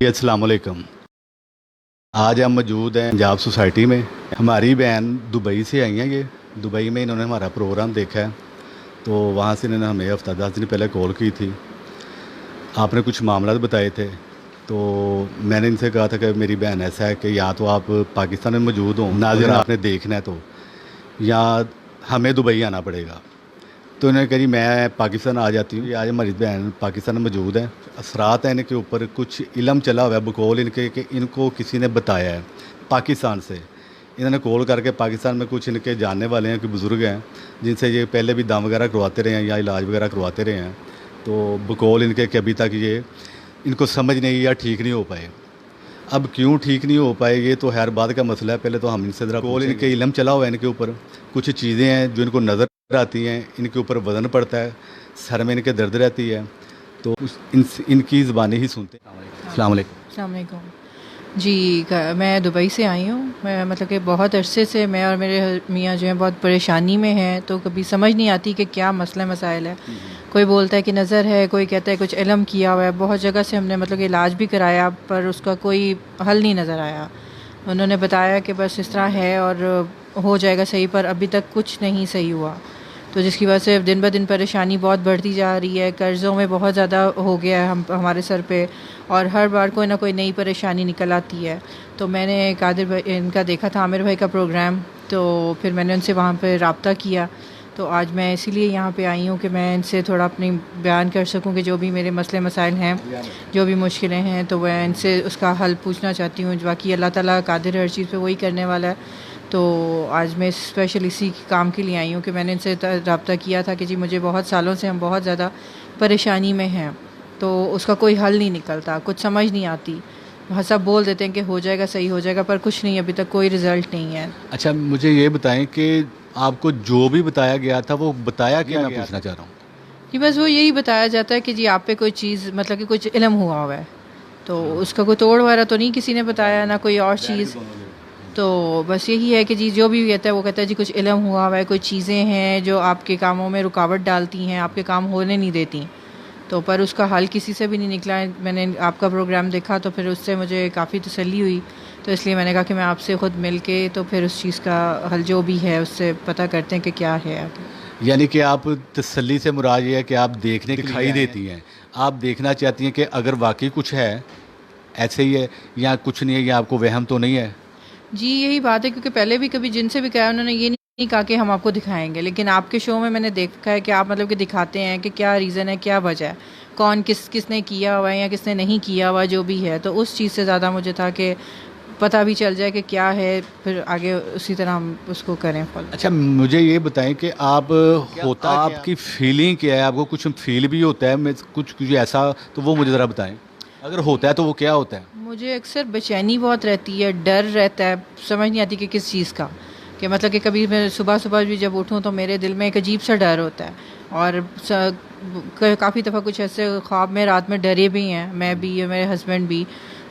अस्सलाम वालेकुम। आज हम मौजूद हैं पंजाब सोसाइटी में। हमारी बहन दुबई से आई हैं। ये दुबई में इन्होंने हमारा प्रोग्राम देखा है, तो वहाँ से इन्होंने हमें हफ्ता 10 दिन पहले कॉल की थी। आपने कुछ मामला बताए थे, तो मैंने इनसे कहा था कि मेरी बहन ऐसा है कि या तो आप पाकिस्तान में मौजूद हो, नाज़िर आपने देखना है तो, या हमें दुबई आना पड़ेगा। तो इन्होंने कहा जी मैं पाकिस्तान आ जाती हूँ। आज हमारी बहन पाकिस्तान में मौजूद है। असरात हैं इनके ऊपर, कुछ इलम चला हुआ है बकौल इनके कि इनको किसी ने बताया है पाकिस्तान से। इन्होंने कॉल करके पाकिस्तान में कुछ इनके जानने वाले हैं कि बुज़ुर्ग हैं जिनसे ये पहले भी दम वगैरह करवाते रहे हैं या इलाज वगैरह करवाते रहे हैं, तो बकौल इनके कि अभी तक ये इनको समझ नहीं या ठीक नहीं हो पाए। अब क्यों ठीक नहीं हो पाए ये तो खैर बाद का मसला है। पहले तो हम इनसे ज़रा कॉल इनके इलम चला हुआ है इनके ऊपर। कुछ चीज़ें हैं जो इनको नज़र आती हैं, इनके ऊपर वज़न पड़ता है, सर में इनके दर्द रहती है, तो इनकी ज़बानी ही सुनते हैं। अस्सलाम वालेकुम। अस्सलाम वालेकुम जी। मैं दुबई से आई हूँ। मैं मतलब कि बहुत अरसे से मैं और मेरे मियाँ जो हैं बहुत परेशानी में हैं, तो कभी समझ नहीं आती कि क्या मसला मसाइल है। कोई बोलता है कि नज़र है, कोई कहता है कुछ इल्म किया हुआ है। बहुत जगह से हमने मतलब कि इलाज भी कराया, पर उसका कोई हल नहीं नज़र आया। उन्होंने बताया कि बस इस तरह है और हो जाएगा सही, पर अभी तक कुछ नहीं सही हुआ। तो जिसकी वजह से दिन ब दिन परेशानी बहुत बढ़ती जा रही है। कर्ज़ों में बहुत ज़्यादा हो गया है हमारे सर पे, और हर बार कोई ना कोई नई परेशानी निकल आती है। तो मैंने कादिर भाई इनका देखा था, आमिर भाई का प्रोग्राम, तो फिर मैंने उनसे वहाँ पे रब्ता किया। तो आज मैं इसीलिए यहाँ पे आई हूँ कि मैं इनसे थोड़ा अपनी बयान कर सकूँ कि जो भी मेरे मसले मसाइल हैं, जो भी मुश्किलें हैं, तो मैं इनसे उसका हल पूछना चाहती हूँ। बाकी अल्लाह ताला कादिर हर चीज़ पे वही करने वाला है। तो आज मैं स्पेशल इसी काम के लिए आई हूँ कि मैंने इनसे रब्ता किया था कि जी मुझे बहुत सालों से हम बहुत ज़्यादा परेशानी में हैं, तो उसका कोई हल नहीं निकलता, कुछ समझ नहीं आती। वहाँ सब बोल देते हैं कि हो जाएगा, सही हो जाएगा, पर कुछ नहीं, अभी तक कोई रिज़ल्ट नहीं है। अच्छा, मुझे ये बताएं कि आपको जो भी बताया गया था वो बताया क्या, मैं पूछना चाह रहा हूँ। कि बस वो यही बताया जाता है कि जी आप पे कोई चीज़ मतलब कि कुछ इल्म हुआ हुआ है, तो उसका कोई तोड़ वगैरह तो नहीं किसी ने बताया, ना कोई और चीज़। तो बस यही है कि जी जो भी कहता है वो कहता है जी कुछ इल्म हुआ हुआ है, कोई चीज़ें हैं जो आपके कामों में रुकावट डालती हैं, आपके काम होने नहीं देती। तो पर उसका हल किसी से भी नहीं निकला है। मैंने आपका प्रोग्राम देखा तो फिर उससे मुझे काफ़ी तसल्ली हुई, तो इसलिए मैंने कहा कि मैं आपसे ख़ुद मिल के तो फिर उस चीज़ का हल जो भी है उससे पता करते हैं कि क्या है आगे। यानी कि आप तसल्ली से मुराद ये है कि आप देखने दिखाई देती हैं, आप देखना चाहती हैं कि अगर वाकई कुछ है, ऐसे ही है या कुछ नहीं है, या आपको वहम तो नहीं है। जी यही बात है, क्योंकि पहले भी कभी जिनसे भी कहा उन्होंने ये नहीं कहा कि हम आपको दिखाएंगे, लेकिन आपके शो में मैंने देखा है कि आप मतलब कि दिखाते हैं कि क्या रीज़न है, क्या वजह है, कौन किसने किया हुआ है या किसने नहीं किया हुआ, जो भी है। तो उस चीज़ से ज़्यादा मुझे था कि पता भी चल जाए कि क्या है, फिर आगे उसी तरह हम उसको करें फॉलो। अच्छा, मुझे ये बताएं कि आप होता आपकी फीलिंग क्या है, आपको कुछ फील भी होता है कुछ ऐसा, तो वो मुझे ज़रा बताएं। अगर होता है तो वो क्या होता है। मुझे अक्सर बेचैनी बहुत रहती है, डर रहता है, समझ नहीं आती कि किस चीज़ का। कि मतलब कि कभी मैं सुबह सुबह भी जब उठूँ तो मेरे दिल में एक अजीब सा डर होता है, और काफ़ी दफ़ा कुछ ऐसे ख्वाब में रात में डरे भी हैं, मैं भी और मेरे हस्बैंड भी।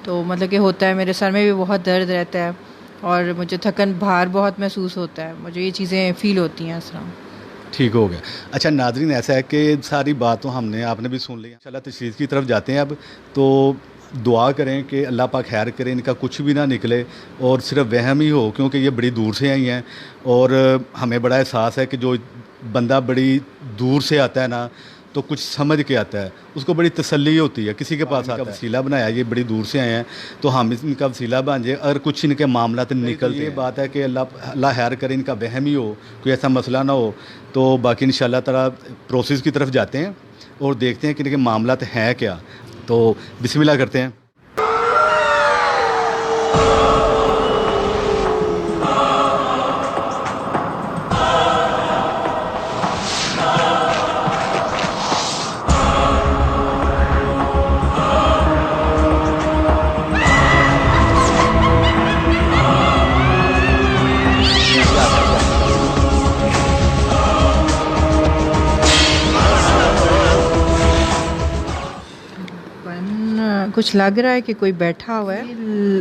तो मतलब कि होता है, मेरे सर में भी बहुत दर्द रहता है, और मुझे थकन भार बहुत महसूस होता है, मुझे ये चीज़ें फ़ील होती हैं इस तरह। ठीक हो गया। अच्छा नाज़रीन, ऐसा है कि सारी बात तो हमने आपने भी सुन ली। इंशाल्लाह तशरीफ़ की तरफ जाते हैं अब। तो दुआ करें कि अल्लाह पाक खैर करें, इनका कुछ भी ना निकले और सिर्फ वहम ही हो, क्योंकि ये बड़ी दूर से आई हैं और हमें बड़ा एहसास है कि जो बंदा बड़ी दूर से आता है ना, तो कुछ समझ के आता है, उसको बड़ी तसल्ली होती है। किसी के पास आता है, वसीला बनाया, ये बड़ी दूर से आए हैं, तो हम इनका वसीला बन जाए। अगर कुछ इनके मामला निकलते, ये बात है कि अल्लाह अल्लाह खैर करे, इनका वहम ही हो, कोई ऐसा मसला ना हो। तो बाकी इंशाल्लाह ताला प्रोसेस की तरफ जाते हैं और देखते हैं कि इनके मामला हैं क्या। तो बिस्मिल्लाह करते हैं। कुछ लग रहा है कि कोई बैठा हुआ है,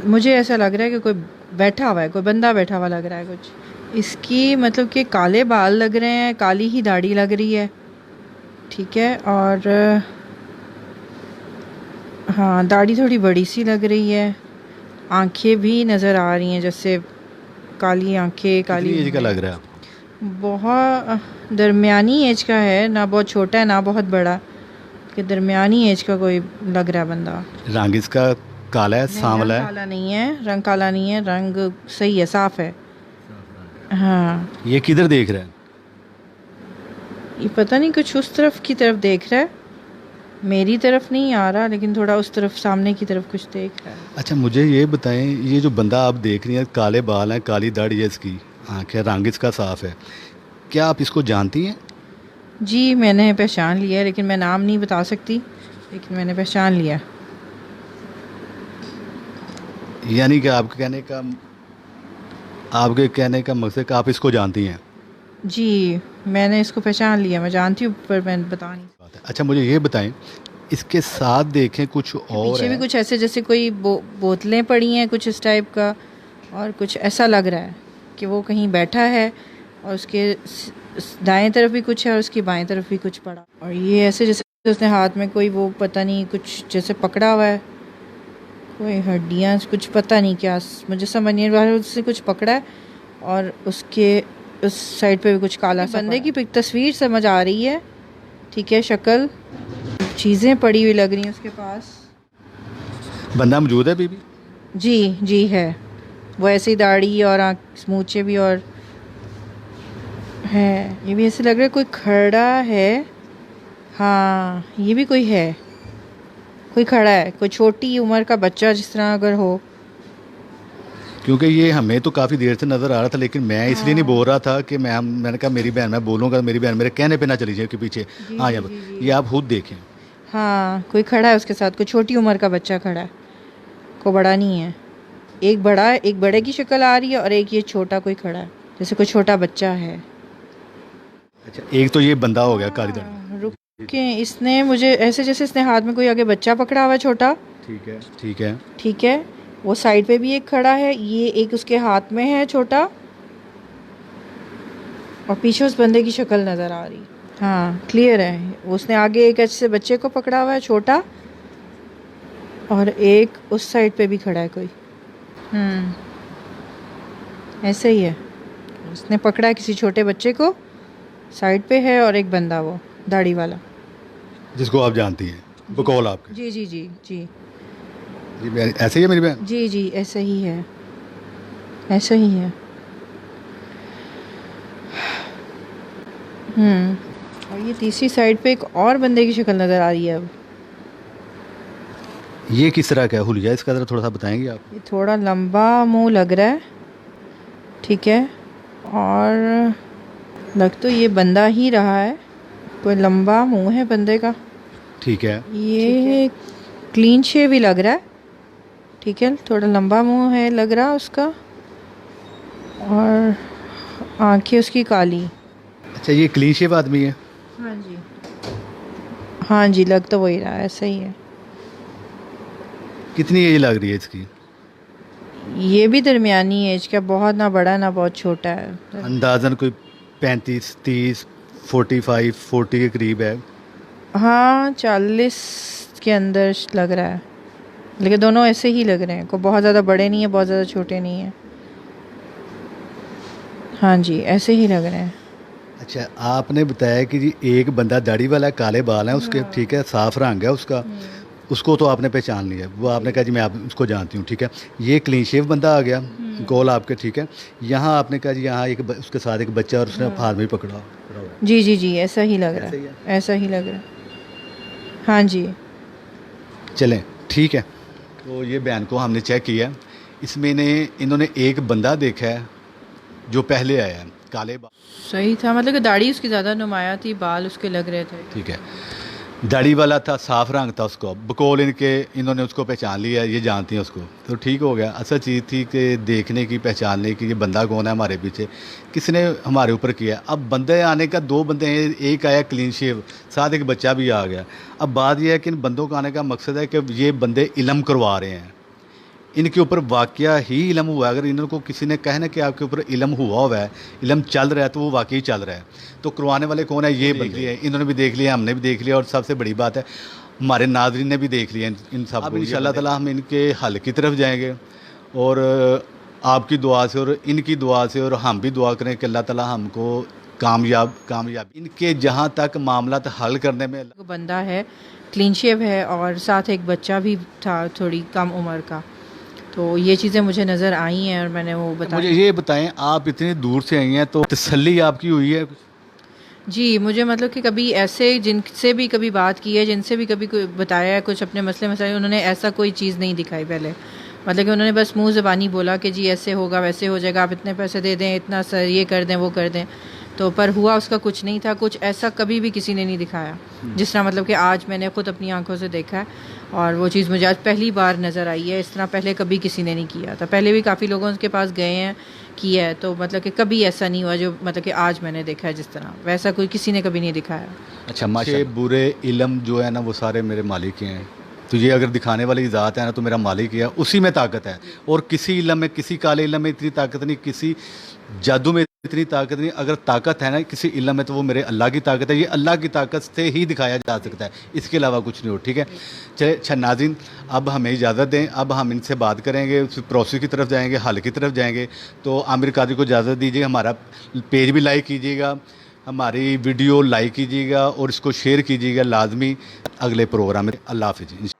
मुझे ऐसा लग रहा है कि कोई बैठा हुआ है, कोई बंदा बैठा हुआ लग रहा है कुछ। इसकी मतलब कि काले बाल लग रहे हैं, काली ही दाढ़ी लग रही है, ठीक है। और हाँ, दाढ़ी थोड़ी बड़ी सी लग रही है, आंखें भी नज़र आ रही हैं जैसे काली आंखें, काली कितनी एज का मूंछें। लग रहा है आपको? बहुत दरमियानी एज का है, ना बहुत छोटा है ना बहुत बड़ा, कि दरमियानी एज का कोई लग रहा है बंदा। रंग इसका काला है, नहीं, सांवला रंग है? काला नहीं है, रंग काला नहीं है, रंग सही है, साफ है। हाँ, ये किधर देख रहा है? ये पता नहीं कुछ उस तरफ की तरफ देख रहा है, मेरी तरफ नहीं आ रहा, लेकिन थोड़ा उस तरफ सामने की तरफ कुछ देख रहा है। अच्छा, मुझे ये बताएं, ये जो बंदा आप देख रही हैं, काले बाल हैं, काली दाढ़ी है इसकी, आँखें, रंग इसका साफ है, क्या आप इसको जानती हैं? जी, मैंने पहचान लिया है, लेकिन मैं नाम नहीं बता सकती, लेकिन मैंने पहचान लिया। यानी कि आपके कहने का मकसद कि आप इसको जानती हैं? जी, मैंने इसको पहचान लिया, मैं जानती हूँ पर मैं बता नहीं। बात है। अच्छा, मुझे ये बताएं, इसके साथ देखें कुछ और पीछे भी है? कुछ ऐसे जैसे कोई बोतलें पड़ी हैं कुछ इस टाइप का, और कुछ ऐसा लग रहा है कि वो कहीं बैठा है, और उसके दाएं तरफ भी कुछ है और उसकी बाएं तरफ भी कुछ पड़ा, और ये ऐसे जैसे उसने हाथ में कोई वो पता नहीं कुछ जैसे पकड़ा हुआ है, कोई हड्डियाँ कुछ पता नहीं क्या, मुझे समझ नहीं आ रहा, उससे कुछ पकड़ा है, और उसके उस साइड पे भी कुछ काला सा बंदे की तस्वीर समझ आ रही है, ठीक है, शक्ल, चीज़ें पड़ी हुई लग रही हैं उसके पास। बंदा मौजूद है बीबी? जी जी है, वो ऐसी दाढ़ी और आँख मूछें भी और है, ये भी ऐसे लग रहा है कोई खड़ा है। हाँ, ये भी कोई है, कोई खड़ा है, कोई छोटी उम्र का बच्चा जिस तरह अगर हो। क्योंकि ये हमें तो काफ़ी देर से नज़र आ रहा था, लेकिन मैं इसलिए नहीं बोल रहा था कि मैंने कहा मेरी बहन, मैं बोलूँगा मेरी बहन मेरे कहने पे ना चली जाए कि पीछे। हाँ, ये आप खुद देखें। हाँ, कोई खड़ा है उसके साथ, कोई छोटी उम्र का बच्चा खड़ा है, कोई बड़ा नहीं है, एक बड़ा, एक बड़े की शक्ल आ रही है, और एक ये छोटा कोई खड़ा है जैसे कोई छोटा बच्चा है। अच्छा, एक तो ये बंदा हो गया काली दाढ़ी। रुक के, इसने मुझे ऐसे जैसे इसने हाथ में कोई आगे बच्चा पकड़ा हुआ है छोटा, ठीक है, ठीक है। ठीक है, वो साइड पे भी एक खड़ा है, ये एक उसके हाथ में है छोटा, और पीछे उस बंदे की शक्ल नज़र आ रही। हाँ, क्लियर है, उसने आगे एक ऐसे बच्चे को पकड़ा हुआ है छोटा, और एक उस साइड पे भी खड़ा है कोई। ऐसे ही है, उसने पकड़ा है किसी छोटे बच्चे को, साइड पे है, और एक बंदा वो दाढ़ी वाला, जिसको आप जानती हैं, बकौल आपके। जी जी जी जी जी, ऐसे ही है मेरी बहन? जी जी, ऐसे ही है, ऐसे ही है। और ये तीसरी साइड पे एक और बंदे की शक्ल नज़र आ रही है अब। ये किस तरह का है हुलिया, इसका ज़रा थोड़ा सा बताएंगे आप? ये थोड़ा लंबा मुंह लग रहा है, ठीक है, और लग तो ये बंदा ही रहा है, कोई लंबा मुंह है बंदे का, ठीक है। ये क्लीन शेव ही लग रहा है, ठीक है, थोड़ा लंबा मुंह है लग रहा उसका, और आंखें उसकी काली। अच्छा, ये क्लीन शेव आदमी है? हाँ जी, हाँ जी, लग तो वही रहा है, ऐसा ही है। कितनी एज लग रही है इसकी? ये भी दरमियानी एज का, बहुत ना बड़ा ना बहुत छोटा है। अंदाजन कोई 35, 30, 45, 40 के करीब है। हाँ, 40 के अंदर लग रहा है, लेकिन दोनों ऐसे ही लग रहे हैं, कोई बहुत ज़्यादा बड़े नहीं है, बहुत ज़्यादा छोटे नहीं है। हाँ जी, ऐसे ही लग रहे हैं। अच्छा, आपने बताया कि जी एक बंदा दाढ़ी वाला है, काले बाल हैं उसके, ठीक है, साफ रंग है उसका, उसको तो आपने पहचान लिया, वो आपने कहा जी मैं आप उसको जानती हूँ, ठीक है। ये क्लीन शेव बंदा आ गया, गोल आपके, ठीक है। यहाँ आपने कहा जी यहाँ उसके साथ एक बच्चा, और उसने हाथ में पकड़ा हुआ है। जी जी जी, ऐसा ही लग रहा ऐसा ही है, ऐसा ही लग रहा है। हाँ जी, चलें, ठीक है। तो ये बयान को हमने चेक किया, इसमें इन्होंने एक बंदा देखा है जो पहले आया है, काले बाल, सही था, मतलब कि दाढ़ी उसकी ज़्यादा नुमाया थी, बाल उसके लग रहे थे, ठीक है, दाढ़ी वाला था, साफ रंग था उसको, बकौल इन्होंने उसको पहचान लिया, ये जानती हैं उसको, तो ठीक हो गया। असल चीज़ थी कि देखने की, पहचानने की, ये बंदा कौन है हमारे पीछे, किसने हमारे ऊपर किया। अब बंदे आने का, दो बंदे हैं, एक आया क्लीन शेव, साथ एक बच्चा भी आ गया। अब बात यह है कि इन बंदों का आने का मकसद है कि ये बंदे इल्म करवा रहे हैं, इनके ऊपर वाक़या ही इल्म हुआ है। अगर इनको किसी ने कहे ना कि आपके ऊपर इल्म हुआ है, इल्म चल रहा है, तो वो वाकई चल रहा है। तो करवाने वाले कौन है? ये देख लिया, इन्होंने भी देख लिया, हमने भी देख लिया, और सबसे बड़ी बात है हमारे नाज़रीन ने भी देख लिया इन सब अब इंशाल्लाह ताला हम इनके हल की तरफ जाएंगे और आपकी दुआ से और इनकी दुआ से और हम भी दुआ करें कि अल्लाह ताला हमको कामयाब इनके जहाँ तक मामला हल करने में को बंदा है, क्लीन शेव है और साथ एक बच्चा भी था थोड़ी कम उम्र का। तो ये चीज़ें मुझे नज़र आई हैं और मैंने वो बताया। मुझे ये बताएं, आप इतनी दूर से आई हैं तो तसल्ली आपकी हुई है? जी, मुझे मतलब कि कभी ऐसे जिनसे भी कभी बात की है, जिनसे भी कभी कोई बताया है कुछ अपने मसले मसाइल, उन्होंने ऐसा कोई चीज़ नहीं दिखाई पहले। मतलब कि उन्होंने बस मुंह ज़बानी बोला कि जी ऐसे होगा वैसे हो जाएगा, आप इतने पैसे दे दें, इतना सर ये कर दें वो कर दें। तो पर हुआ उसका कुछ नहीं था, कुछ ऐसा कभी भी किसी ने नहीं दिखाया जिस तरह मतलब कि आज मैंने खुद अपनी आंखों से देखा है। और वो चीज़ मुझे आज पहली बार नज़र आई है। इस तरह पहले कभी किसी ने नहीं किया था। पहले भी काफ़ी लोगों के पास गए हैं, किया है, तो मतलब कि कभी ऐसा नहीं हुआ जो मतलब कि आज मैंने देखा है जिस तरह, वैसा कोई किसी ने कभी नहीं दिखाया। अच्छा, माशाल्लाह बुरे इल्म जो है ना वो सारे मेरे मालिक हैं। तो ये अगर दिखाने वाली ज़ात है ना तो मेरा मालिक ही है, उसी में ताकत है। और किसी इल्म में, किसी काले इल्म में इतनी ताकत नहीं, किसी जादू में इतनी ताकत नहीं। अगर ताकत है ना किसी इल्म में तो वो मेरे अल्लाह की ताकत है। ये अल्लाह की ताकत से ही दिखाया जा सकता है, इसके अलावा कुछ नहीं हो। ठीक है, चले। अच्छा नाज़रीन, अब हमें इजाज़त दें, अब हम इनसे बात करेंगे, उस प्रोसेस की तरफ जाएंगे, हल की तरफ जाएंगे। तो आमिर कादरी को इजाज़त दीजिए, हमारा पेज भी लाइक कीजिएगा, हमारी वीडियो लाइक कीजिएगा और इसको शेयर कीजिएगा लाजमी। अगले प्रोग्राम में अल्लाह हाफ़िज़।